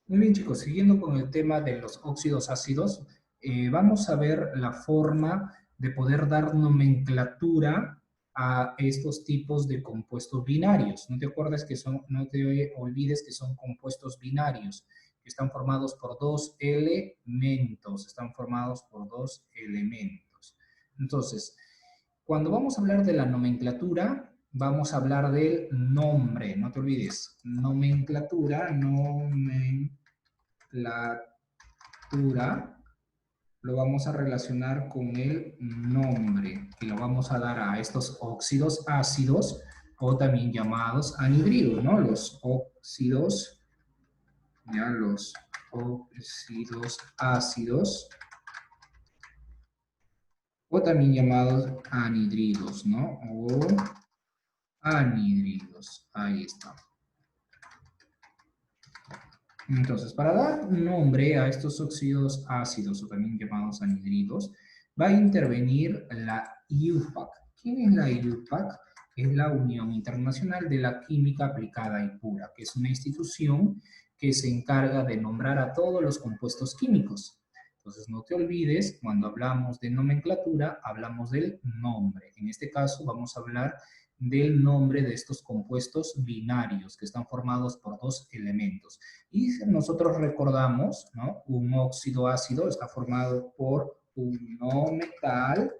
Muy bien, chicos, siguiendo con el tema de los óxidos ácidos, vamos a ver la forma de poder dar nomenclatura a estos tipos de compuestos binarios. No te olvides que son compuestos binarios, que están formados por dos elementos, Entonces, cuando vamos a hablar de la nomenclatura, vamos a hablar del nombre, no te olvides, nomenclatura, lo vamos a relacionar con el nombre y lo vamos a dar a estos óxidos ácidos o también llamados anhidridos, ¿no? Los óxidos ácidos o también llamados anhidridos, ¿no? O anhidridos, ahí está. Entonces, para dar nombre a estos óxidos ácidos, o también llamados anhidridos, va a intervenir la IUPAC. ¿Quién es la IUPAC? Es la Unión Internacional de la Química Aplicada y Pura, que es una institución que se encarga de nombrar a todos los compuestos químicos. Entonces, no te olvides, cuando hablamos de nomenclatura, hablamos del nombre. En este caso, vamos a hablar del nombre de estos compuestos binarios, que están formados por dos elementos. Y nosotros recordamos, ¿no? Un óxido ácido está formado por un no metal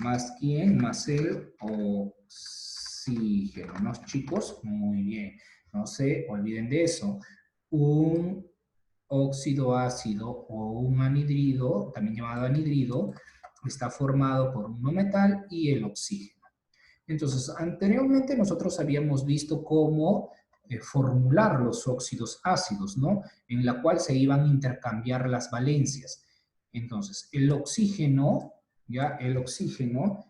más quién, más el oxígeno, ¿no, chicos? Muy bien, no se olviden de eso. Un óxido ácido o un anhidrido, también llamado anhidrido, está formado por un no metal y el oxígeno. Entonces, anteriormente nosotros habíamos visto cómo formular los óxidos ácidos, ¿no? En la cual se iban a intercambiar las valencias. Entonces, el oxígeno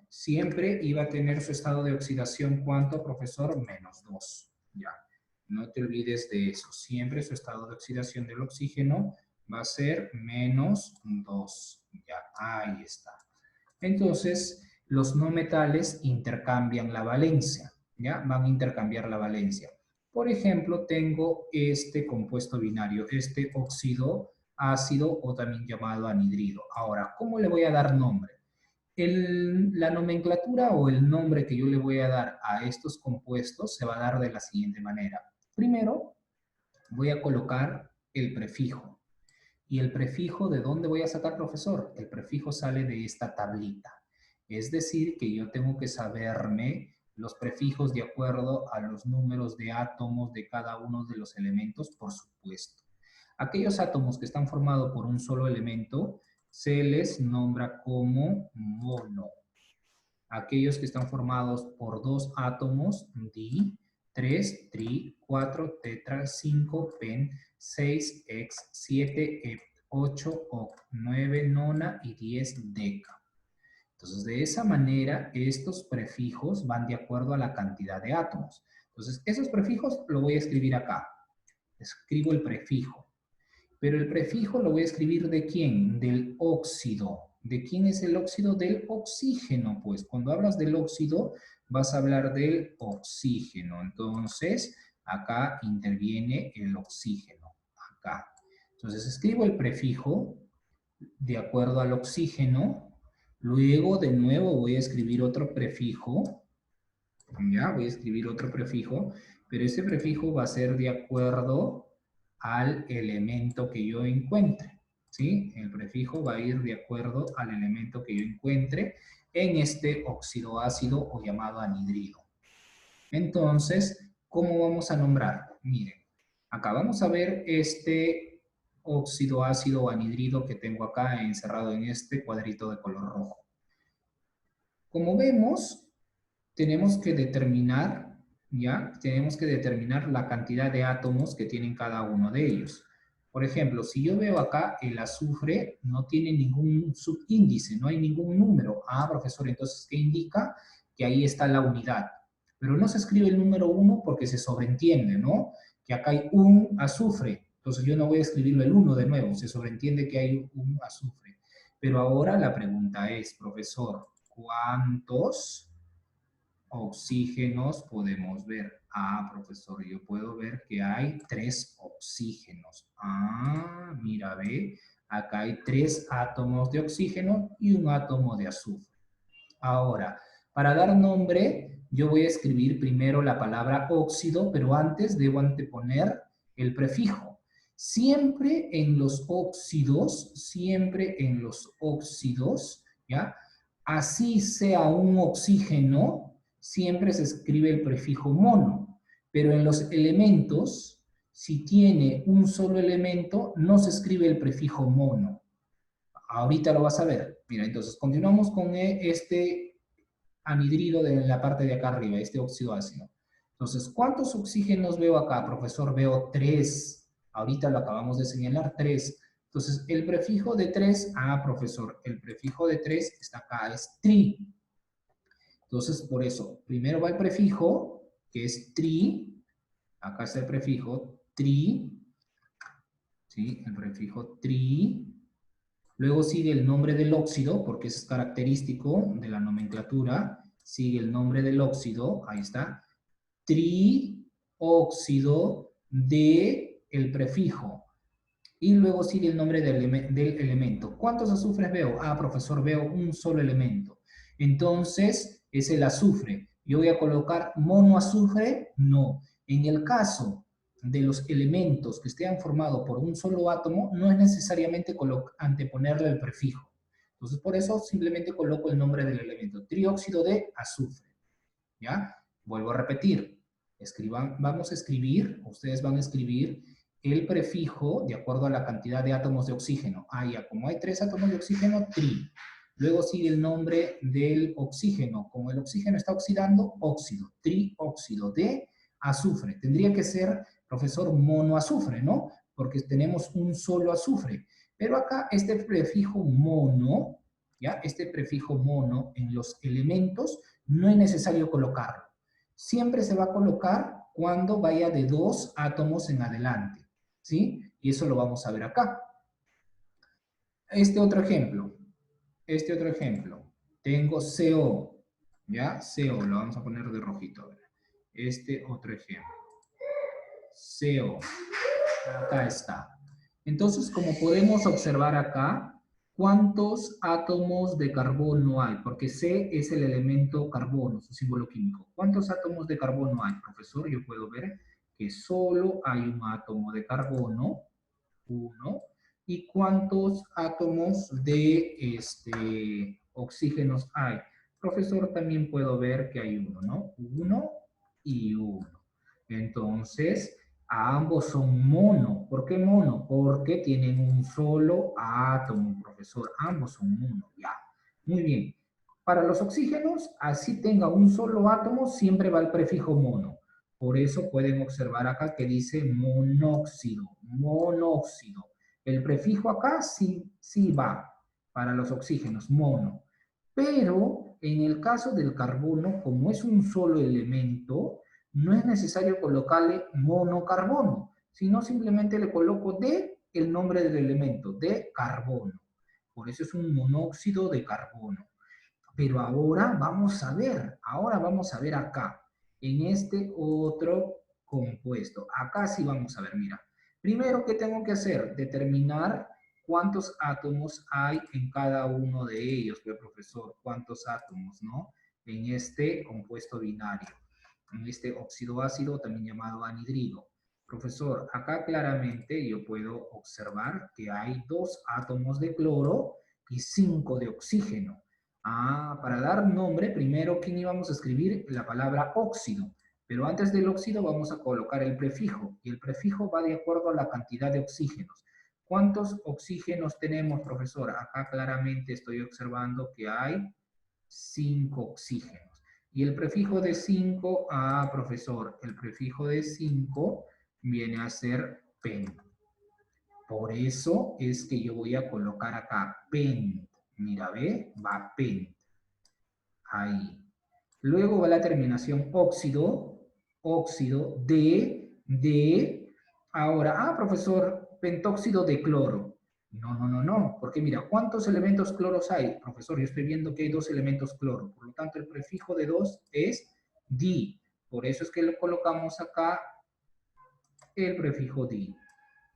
siempre iba a tener su estado de oxidación, ¿cuánto, profesor? -2, ¿ya? No te olvides de eso. Siempre su estado de oxidación del oxígeno va a ser -2, ya, ahí está. Entonces, los no metales intercambian la valencia, ¿ya? Van a intercambiar la valencia. Por ejemplo, tengo este compuesto binario, este óxido ácido o también llamado anhidrido. Ahora, ¿cómo le voy a dar nombre? La nomenclatura o el nombre que yo le voy a dar a estos compuestos se va a dar de la siguiente manera. Primero, voy a colocar el prefijo. ¿Y el prefijo de dónde voy a sacar, profesor? El prefijo sale de esta tablita. Es decir, que yo tengo que saberme los prefijos de acuerdo a los números de átomos de cada uno de los elementos, por supuesto. Aquellos átomos que están formados por un solo elemento se les nombra como mono. Aquellos que están formados por dos átomos, di, 3, tri, 4, tetra, 5, pen, 6, ex, 7, ep, 8, oc, 9, nona y 10, deca. Entonces, de esa manera, estos prefijos van de acuerdo a la cantidad de átomos. Entonces, esos prefijos lo voy a escribir acá. Escribo el prefijo. Pero el prefijo lo voy a escribir ¿de quién? Del óxido. ¿De quién es el óxido? Del oxígeno. Pues cuando hablas del óxido, vas a hablar del oxígeno. Entonces, acá interviene el oxígeno. Acá. Entonces, escribo el prefijo de acuerdo al oxígeno. Luego, de nuevo, voy a escribir otro prefijo. Ya, voy a escribir otro prefijo. Pero ese prefijo va a ser de acuerdo al elemento que yo encuentre, ¿sí? El prefijo va a ir de acuerdo al elemento que yo encuentre en este óxido ácido o llamado anhidrido. Entonces, ¿cómo vamos a nombrar? Miren, acá vamos a ver este óxido ácido o anhidrido que tengo acá encerrado en este cuadrito de color rojo. Como vemos, tenemos que determinar, ¿ya? Tenemos que determinar la cantidad de átomos que tienen cada uno de ellos. Por ejemplo, si yo veo acá el azufre no tiene ningún subíndice, no hay ningún número. Ah, profesor, entonces, ¿qué indica? Que ahí está la unidad. Pero no se escribe el número 1 porque se sobreentiende, ¿no? Que acá hay un azufre. Entonces yo no voy a escribirlo el 1 de nuevo, se sobreentiende que hay un azufre. Pero ahora la pregunta es, profesor, ¿cuántos oxígenos podemos ver? Ah, profesor, yo puedo ver que hay 3 oxígenos. Ah, mira, ve. Acá hay 3 átomos de oxígeno y un átomo de azufre. Ahora, para dar nombre, yo voy a escribir primero la palabra óxido, pero antes debo anteponer el prefijo. Siempre en los óxidos, ¿ya? Así sea un oxígeno, siempre se escribe el prefijo mono. Pero en los elementos, si tiene un solo elemento, no se escribe el prefijo mono. Ahorita lo vas a ver. Mira, entonces continuamos con este anhidrido de la parte de acá arriba, este óxido ácido. Entonces, ¿cuántos oxígenos veo acá, profesor? Veo 3. Ahorita lo acabamos de señalar, 3. Entonces, el prefijo de 3, profesor, el prefijo de 3 está acá, es tri. Entonces, por eso, primero va el prefijo, que es tri. Acá está el prefijo tri. ¿Sí? El prefijo tri. Luego sigue el nombre del óxido, porque es característico de la nomenclatura. Sigue el nombre del óxido, ahí está. Trióxido de el prefijo. Y luego sigue el nombre del elemento. ¿Cuántos azufres veo? Ah, profesor, veo un solo elemento. Entonces, es el azufre. ¿Yo voy a colocar monoazufre? No. En el caso de los elementos que estén formados por un solo átomo, no es necesariamente anteponerle el prefijo. Entonces, por eso simplemente coloco el nombre del elemento. Trióxido de azufre. ¿Ya? Vuelvo a repetir. Vamos a escribir, ustedes van a escribir el prefijo de acuerdo a la cantidad de átomos de oxígeno. Ah, ya, como hay 3 átomos de oxígeno, tri. Luego sigue el nombre del oxígeno. Como el oxígeno está oxidando, óxido. Trióxido de azufre. Tendría que ser, profesor, monoazufre, ¿no? Porque tenemos un solo azufre. Pero acá este prefijo mono, ¿ya? Este prefijo mono en los elementos no es necesario colocarlo. Siempre se va a colocar cuando vaya de 2 átomos en adelante, ¿sí? Y eso lo vamos a ver acá. Este otro ejemplo. Tengo CO, ¿ya? CO, lo vamos a poner de rojito. Este otro ejemplo. CO. Acá está. Entonces, como podemos observar acá, ¿cuántos átomos de carbono hay? Porque C es el elemento carbono, su símbolo químico. ¿Cuántos átomos de carbono hay, profesor? Yo puedo ver que solo hay un átomo de carbono, 1. ¿Y cuántos átomos de oxígenos hay? Profesor, también puedo ver que hay 1, ¿no? 1 y 1. Entonces, a ambos son mono. ¿Por qué mono? Porque tienen un solo átomo, profesor. Ambos son mono, ya. Muy bien. Para los oxígenos, así tenga un solo átomo, siempre va el prefijo mono. Por eso pueden observar acá que dice monóxido, monóxido. El prefijo acá sí va para los oxígenos, mono. Pero en el caso del carbono, como es un solo elemento, no es necesario colocarle monocarbono, sino simplemente le coloco de el nombre del elemento, de carbono. Por eso es un monóxido de carbono. Pero ahora vamos a ver acá, en este otro compuesto. Acá sí vamos a ver, mira. Primero, ¿qué tengo que hacer? Determinar cuántos átomos hay en cada uno de ellos, pues, profesor, cuántos átomos, ¿no? En este compuesto binario, en este óxido ácido, también llamado anhidrido. Profesor, acá claramente yo puedo observar que hay 2 átomos de cloro y 5 de oxígeno. Para dar nombre, primero, ¿quién íbamos a escribir? La palabra óxido. Pero antes del óxido vamos a colocar el prefijo. Y el prefijo va de acuerdo a la cantidad de oxígenos. ¿Cuántos oxígenos tenemos, profesor? Acá claramente estoy observando que hay 5 oxígenos. Y el prefijo de 5, profesor, el prefijo de 5 viene a ser pen. Por eso es que yo voy a colocar acá pen. Mira, ve, va pen. Ahí. Luego va la terminación óxido, de, ahora, profesor, pentóxido de cloro. No, porque mira, ¿cuántos elementos cloros hay? Profesor, yo estoy viendo que hay 2 elementos cloro, por lo tanto el prefijo de 2 es di. Por eso es que le colocamos acá el prefijo di.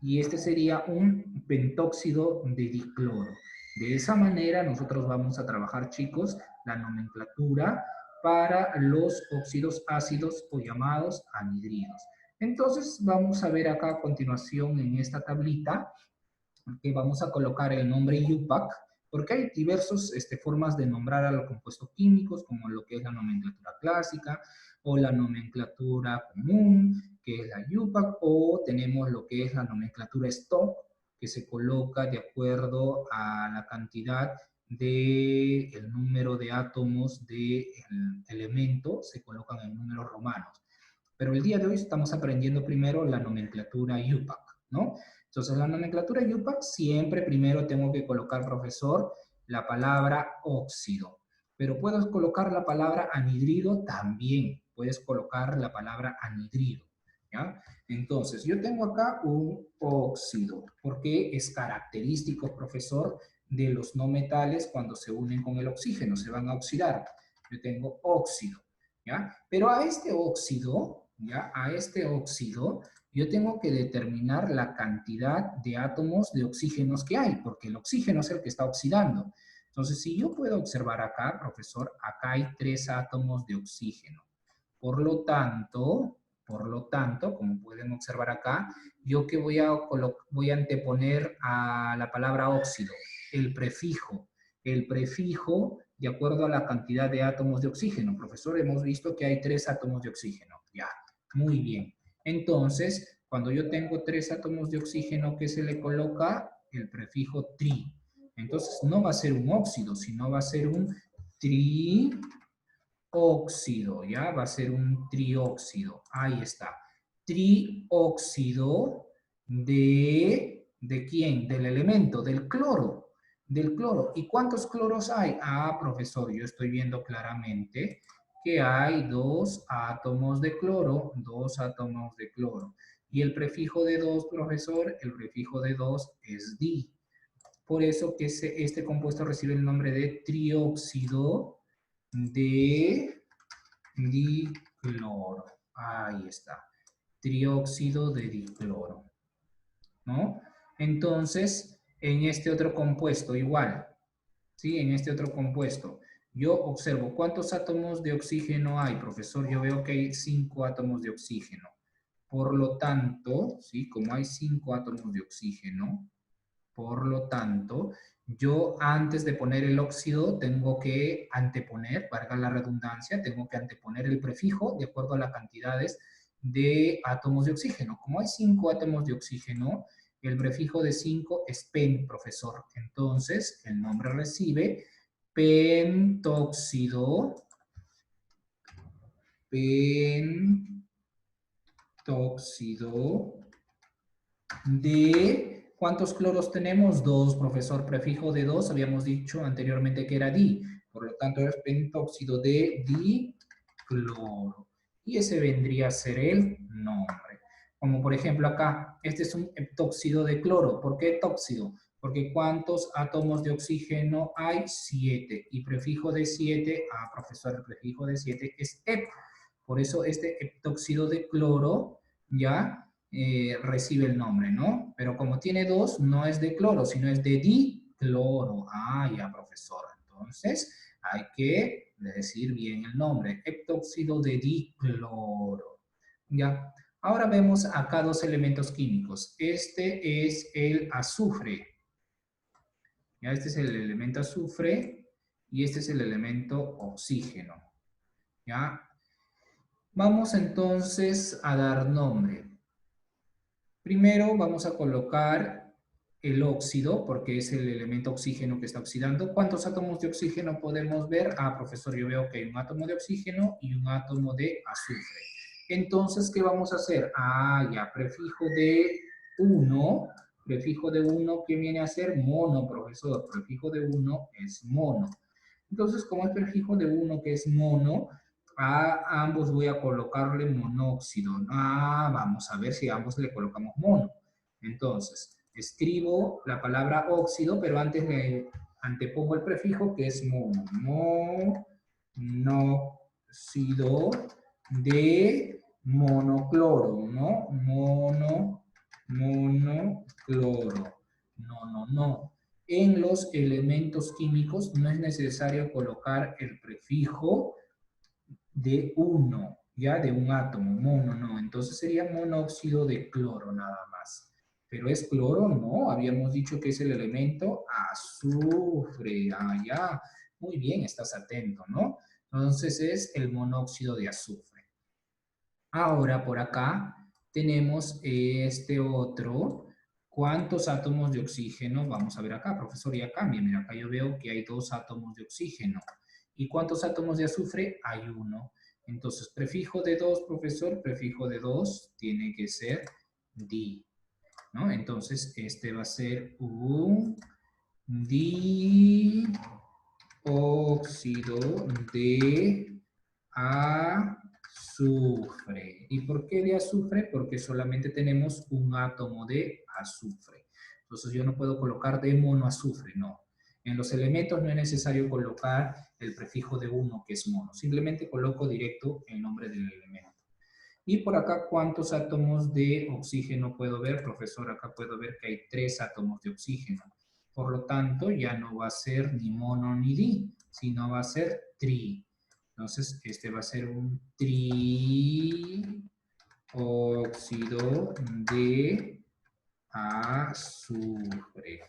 Y este sería un pentóxido de dicloro. De esa manera nosotros vamos a trabajar, chicos, la nomenclatura para los óxidos ácidos o llamados anhidridos. Entonces vamos a ver acá a continuación en esta tablita que vamos a colocar el nombre IUPAC, porque hay diversas formas de nombrar a los compuestos químicos, como lo que es la nomenclatura clásica o la nomenclatura común, que es la IUPAC, o tenemos lo que es la nomenclatura stock, que se coloca de acuerdo a la cantidad del número de átomos del elemento, se colocan en números romanos. Pero el día de hoy estamos aprendiendo primero la nomenclatura IUPAC, ¿no? Entonces, la nomenclatura IUPAC siempre primero tengo que colocar, profesor, la palabra óxido. Pero puedes colocar la palabra anhidrido también. Puedes colocar la palabra anhidrido, ¿ya? Entonces, yo tengo acá un óxido, porque es característico, profesor, de los no metales cuando se unen con el oxígeno, se van a oxidar. Yo tengo óxido, ¿ya? Pero a este óxido, ¿ya? A este óxido, yo tengo que determinar la cantidad de átomos de oxígenos que hay, porque el oxígeno es el que está oxidando. Entonces, si yo puedo observar acá, profesor, acá hay 3 átomos de oxígeno. Por lo tanto, como pueden observar acá, yo que voy a anteponer a la palabra óxido, el prefijo. El prefijo de acuerdo a la cantidad de átomos de oxígeno. Profesor, hemos visto que hay 3 átomos de oxígeno. Ya, muy bien. Entonces, cuando yo tengo 3 átomos de oxígeno, ¿qué se le coloca? El prefijo tri. Entonces, no va a ser un óxido, sino va a ser un trióxido, ¿ya? Va a ser un trióxido. Ahí está. Trióxido ¿de quién? Del elemento, del cloro. Del cloro. ¿Y cuántos cloros hay? Ah, profesor, yo estoy viendo claramente que hay 2 átomos de cloro, 2 átomos de cloro. Y el prefijo de 2, profesor, el prefijo de 2 es di. Por eso que este compuesto recibe el nombre de trióxido de dicloro. Ahí está. Trióxido de dicloro, ¿no? Entonces, en este otro compuesto igual, ¿sí? En este otro compuesto, yo observo cuántos átomos de oxígeno hay, profesor. Yo veo que hay 5 átomos de oxígeno. Por lo tanto, ¿sí? Como hay 5 átomos de oxígeno, por lo tanto, yo antes de poner el óxido tengo que anteponer, valga la redundancia, tengo que anteponer el prefijo de acuerdo a las cantidades de átomos de oxígeno. Como hay 5 átomos de oxígeno, el prefijo de 5 es pen, profesor. Entonces, el nombre recibe pentóxido, pentóxido de, ¿cuántos cloros tenemos? 2, profesor. Prefijo de 2, habíamos dicho anteriormente que era di. Por lo tanto, es pentóxido de dicloro. Y ese vendría a ser el nombre. Como por ejemplo acá, este es un heptóxido de cloro. ¿Por qué heptóxido? Porque ¿cuántos átomos de oxígeno hay? 7. Y prefijo de 7, profesor, el prefijo de 7 es ep. Por eso este heptóxido de cloro, ¿ya? Recibe el nombre, ¿no? Pero como tiene 2, no es de cloro, sino es de dicloro. Ah, ya, profesor. Entonces, hay que decir bien el nombre. Heptóxido de dicloro. ¿Ya? Ahora vemos acá 2 elementos químicos. Este es el azufre. ¿Ya? Este es el elemento azufre y este es el elemento oxígeno. ¿Ya? Vamos entonces a dar nombre. Primero vamos a colocar el óxido, porque es el elemento oxígeno que está oxidando. ¿Cuántos átomos de oxígeno podemos ver? Ah, profesor, yo veo que hay un átomo de oxígeno y un átomo de azufre. Entonces, ¿qué vamos a hacer? Ah, ya, prefijo de 1. Prefijo de 1, ¿qué viene a ser? Mono, profesor. Prefijo de 1 es mono. Entonces, como es prefijo de 1 que es mono, a ambos voy a colocarle monóxido. Ah, vamos a ver si a ambos le colocamos mono. Entonces, escribo la palabra óxido, pero antes le antepongo el prefijo que es mono. Monóxido de monocloro, ¿no? Monocloro. No. En los elementos químicos no es necesario colocar el prefijo de uno, ya de un átomo, mono, no. Entonces sería monóxido de cloro nada más. Pero es cloro, no. Habíamos dicho que es el elemento azufre. Ah, ya. Muy bien, estás atento, ¿no? Entonces es el monóxido de azufre. Ahora por acá tenemos este otro. ¿Cuántos átomos de oxígeno? Vamos a ver acá, profesor, ya cambia. Mira, acá yo veo que hay 2 átomos de oxígeno. ¿Y cuántos átomos de azufre? Hay 1. Entonces, prefijo de 2, profesor, prefijo de 2 tiene que ser di, ¿no? Entonces, este va a ser un dióxido de azufre. ¿Y por qué de azufre? Porque solamente tenemos un átomo de azufre. Entonces yo no puedo colocar de monoazufre, no. En los elementos no es necesario colocar el prefijo de uno, que es mono. Simplemente coloco directo el nombre del elemento. Y por acá, ¿cuántos átomos de oxígeno puedo ver? Profesor, acá puedo ver que hay 3 átomos de oxígeno. Por lo tanto, ya no va a ser ni mono ni di, sino va a ser tri. Entonces, este va a ser un trióxido de azufre.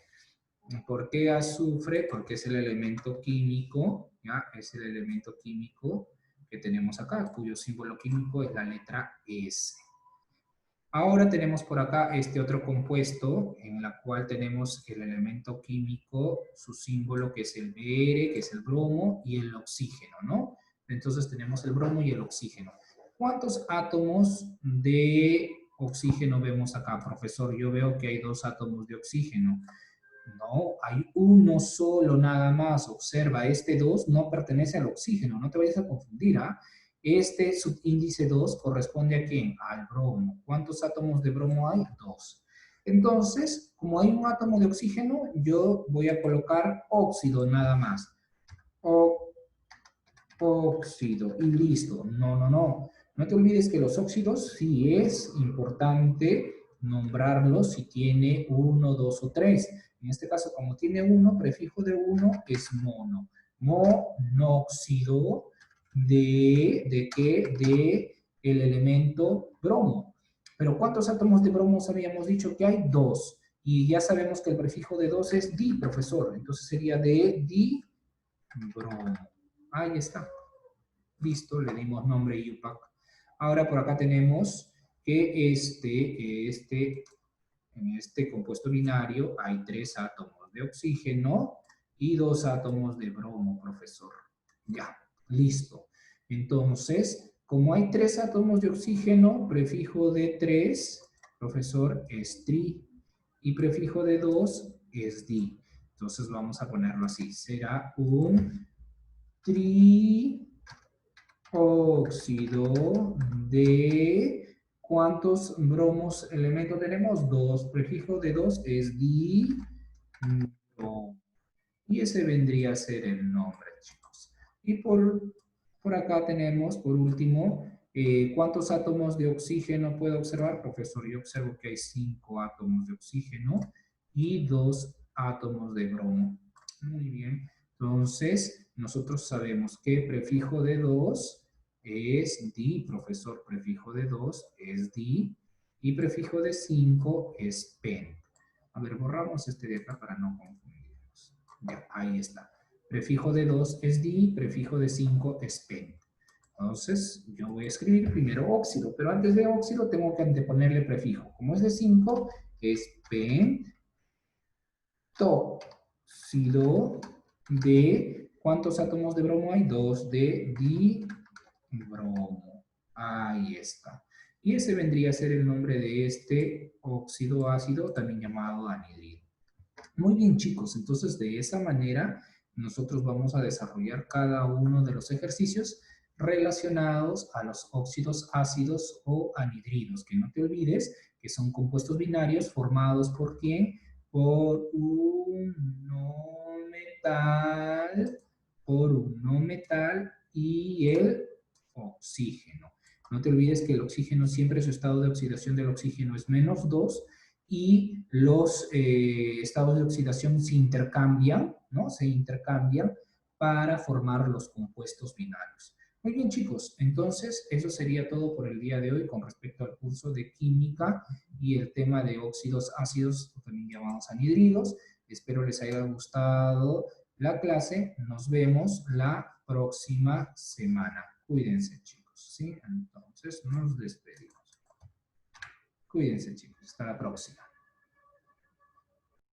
¿Por qué azufre? Porque es el elemento químico, ¿ya? Es el elemento químico que tenemos acá, cuyo símbolo químico es la letra S. Ahora tenemos por acá este otro compuesto en la cual tenemos el elemento químico, su símbolo que es el Br, que es el bromo, y el oxígeno, ¿no? Entonces tenemos el bromo y el oxígeno. ¿Cuántos átomos de oxígeno vemos acá, profesor? Yo veo que hay 2 átomos de oxígeno. No, hay uno solo nada más. Observa, este 2 no pertenece al oxígeno, no te vayas a confundir, ¿ah? Este subíndice 2 corresponde ¿a quién? Al bromo. ¿Cuántos átomos de bromo hay? 2. Entonces, como hay un átomo de oxígeno, yo voy a colocar óxido nada más. Óxido y listo. No. No te olvides que los óxidos sí es importante nombrarlos si tiene 1, 2 o 3. En este caso, como tiene 1, prefijo de 1 es mono. Monóxido ¿de qué? De el elemento bromo. Pero ¿cuántos átomos de bromo habíamos dicho que hay? 2. Y ya sabemos que el prefijo de 2 es di, profesor. Entonces sería de di bromo. Ahí está. Listo, le dimos nombre IUPAC. Ahora por acá tenemos que en este compuesto binario hay 3 átomos de oxígeno y 2 átomos de bromo, profesor. Ya, listo. Entonces, como hay 3 átomos de oxígeno, prefijo de 3, profesor, es tri. Y prefijo de 2 es di. Entonces vamos a ponerlo así. Será un trióxido de... ¿Cuántos bromos elementos tenemos? 2. Prefijo de 2 es di. Y ese vendría a ser el nombre, chicos. Y por acá tenemos, por último, ¿cuántos átomos de oxígeno puedo observar? Profesor, yo observo que hay 5 átomos de oxígeno y 2 átomos de bromo. Muy bien. Entonces, nosotros sabemos que prefijo de 2 es di, profesor. Prefijo de 2 es di. Y prefijo de 5 es pen. A ver, borramos este de acá para no confundirnos. Ya, ahí está. Prefijo de 2 es di, prefijo de 5 es pen. Entonces, yo voy a escribir primero óxido, pero antes de óxido tengo que anteponerle prefijo. Como es de 5, es pentóxido de... ¿Cuántos átomos de bromo hay? 2 de dibromo. Ahí está. Y ese vendría a ser el nombre de este óxido ácido, también llamado anhidrido. Muy bien, chicos, entonces de esa manera nosotros vamos a desarrollar cada uno de los ejercicios relacionados a los óxidos ácidos o anhidridos, que no te olvides que son compuestos binarios formados ¿por quién? Por un no metal y el oxígeno. No te olvides que el oxígeno siempre su estado de oxidación del oxígeno es -2 y los estados de oxidación se intercambian, ¿no? Se intercambian para formar los compuestos binarios. Muy bien, chicos, entonces eso sería todo por el día de hoy con respecto al curso de química y el tema de óxidos ácidos, también llamados anhidridos. Espero les haya gustado la clase. Nos vemos la próxima semana. Cuídense, chicos, ¿sí? Entonces nos despedimos. Cuídense, chicos. Hasta la próxima.